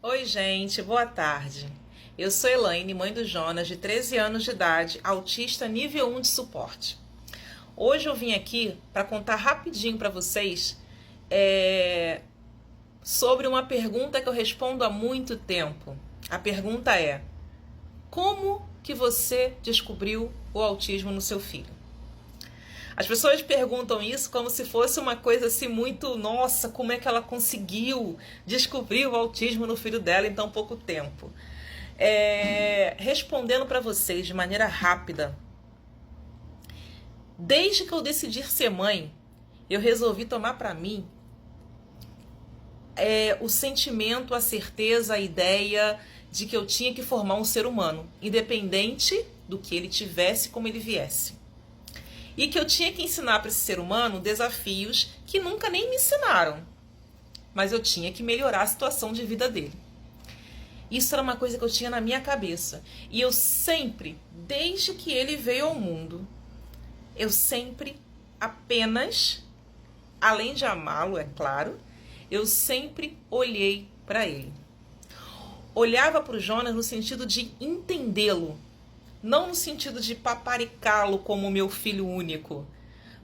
Oi, gente, boa tarde. Eu sou Elaine, mãe do Jonas, de 13 anos de idade, autista nível 1 de suporte. Hoje eu vim aqui para contar rapidinho para vocês sobre uma pergunta que eu respondo há muito tempo. A pergunta é: como que você descobriu o autismo no seu filho? As pessoas perguntam isso como se fosse uma coisa assim muito, nossa, como é que ela conseguiu descobrir o autismo no filho dela em tão pouco tempo? Respondendo para vocês de maneira rápida, desde que eu decidi ser mãe, eu resolvi tomar para mim o sentimento, a certeza, a ideia de que eu tinha que formar um ser humano, independente do que ele tivesse, como ele viesse. E que eu tinha que ensinar para esse ser humano desafios que nunca nem me ensinaram. Mas eu tinha que melhorar a situação de vida dele. Isso era uma coisa que eu tinha na minha cabeça. E eu sempre, desde que ele veio ao mundo, eu sempre apenas, além de amá-lo, é claro, eu sempre olhei para ele. Olhava para o Jonas no sentido de entendê-lo. Não no sentido de paparicá-lo como meu filho único,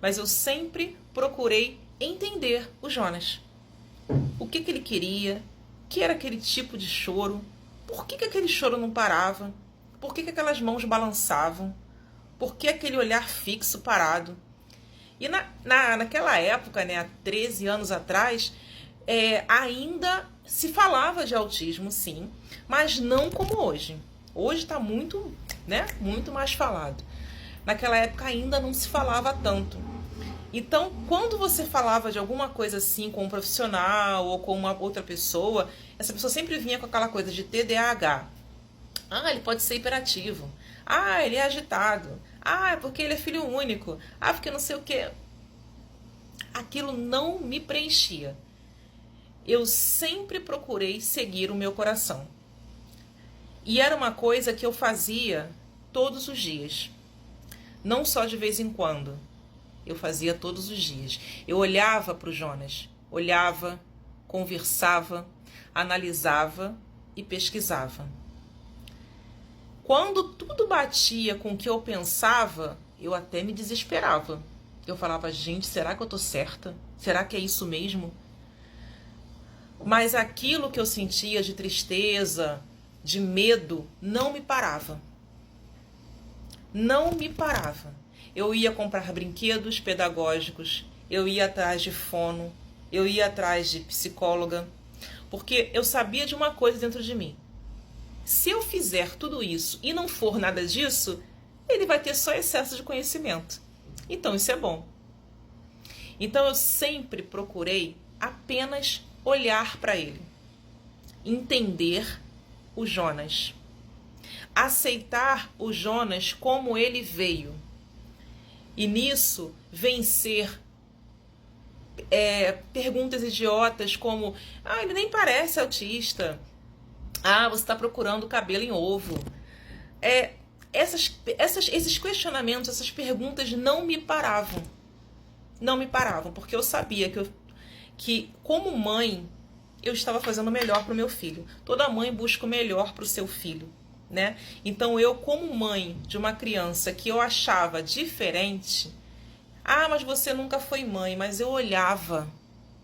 mas eu sempre procurei entender o Jonas. O que ele queria, que era aquele tipo de choro, por que aquele choro não parava, por que aquelas mãos balançavam, por que aquele olhar fixo parado. E naquela época, né, há 13 anos atrás, ainda se falava de autismo, sim, mas não como hoje. Hoje está muito, muito mais falado. Naquela época ainda não se falava tanto. Então, quando você falava de alguma coisa assim com um profissional ou com uma outra pessoa, essa pessoa sempre vinha com aquela coisa de TDAH. Ah, ele pode ser hiperativo. Ah, ele é agitado. Ah, é porque ele é filho único. Ah, porque não sei o quê. Aquilo não me preenchia. Eu sempre procurei seguir o meu coração. E era uma coisa que eu fazia todos os dias. Não só de vez em quando. Eu fazia todos os dias. Eu olhava para o Jonas. Olhava, conversava, analisava e pesquisava. Quando tudo batia com o que eu pensava, eu até me desesperava. Eu falava, gente, será que eu tô certa? Será que é isso mesmo? Mas aquilo que eu sentia de tristeza, de medo, não me parava. Não me parava. Eu ia comprar brinquedos pedagógicos, eu ia atrás de fono, eu ia atrás de psicóloga, porque eu sabia de uma coisa dentro de mim. Se eu fizer tudo isso e não for nada disso, ele vai ter só excesso de conhecimento. Então isso é bom. Então eu sempre procurei apenas olhar para ele, entender o Jonas, aceitar o Jonas como ele veio e nisso vencer perguntas idiotas como: ah, ele nem parece autista, ah, você está procurando cabelo em ovo. Esses questionamentos, essas perguntas não me paravam. Não me paravam, porque eu sabia que como mãe, eu estava fazendo o melhor para o meu filho. Toda mãe busca o melhor para o seu filho, né? Então eu, como mãe de uma criança que eu achava diferente, ah, mas você nunca foi mãe, mas eu olhava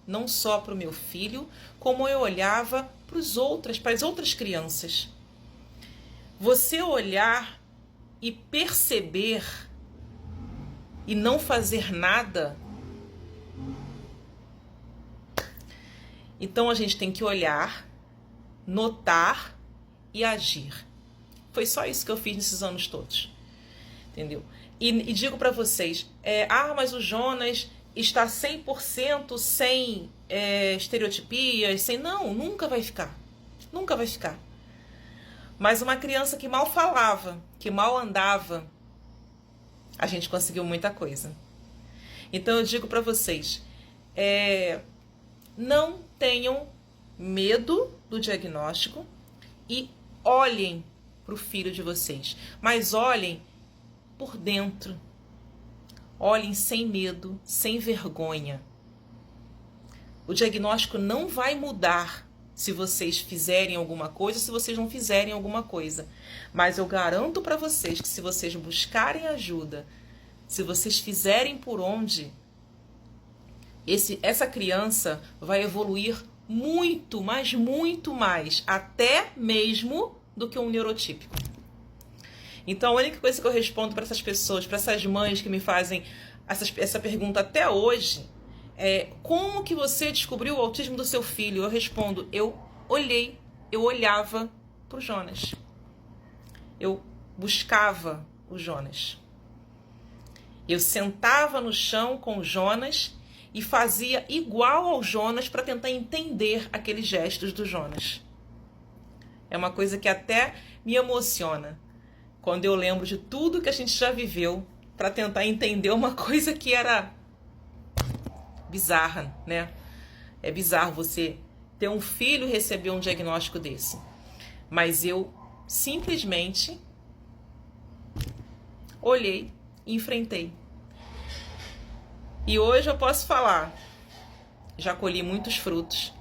não só para o meu filho, como eu olhava para as outras crianças. Você olhar e perceber e não fazer nada. Então a gente tem que olhar, notar e agir. Foi só isso que eu fiz nesses anos todos. Entendeu? E digo para vocês, mas o Jonas está 100% sem estereotipias, sem... Não, nunca vai ficar. Nunca vai ficar. Mas uma criança que mal falava, que mal andava, a gente conseguiu muita coisa. Então eu digo para vocês, não tenham medo do diagnóstico e olhem para o filho de vocês. Mas olhem por dentro. Olhem sem medo, sem vergonha. O diagnóstico não vai mudar se vocês fizerem alguma coisa ou se vocês não fizerem alguma coisa. Mas eu garanto para vocês que se vocês buscarem ajuda, se vocês fizerem por onde, essa criança vai evoluir muito, mas muito mais, até mesmo do que um neurotípico. Então, a única coisa que eu respondo para essas pessoas, para essas mães que me fazem essa pergunta até hoje, é: como que você descobriu o autismo do seu filho? Eu respondo: eu olhava para o Jonas. Eu buscava o Jonas. Eu sentava no chão com o Jonas e fazia igual ao Jonas para tentar entender aqueles gestos do Jonas. É uma coisa que até me emociona quando eu lembro de tudo que a gente já viveu para tentar entender uma coisa que era bizarra, né? É bizarro você ter um filho e receber um diagnóstico desse. Mas eu simplesmente olhei e enfrentei. E hoje eu posso falar, já colhi muitos frutos,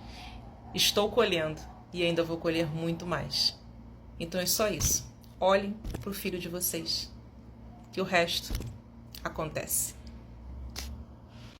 estou colhendo e ainda vou colher muito mais. Então é só isso. Olhem para o filho de vocês, que o resto acontece.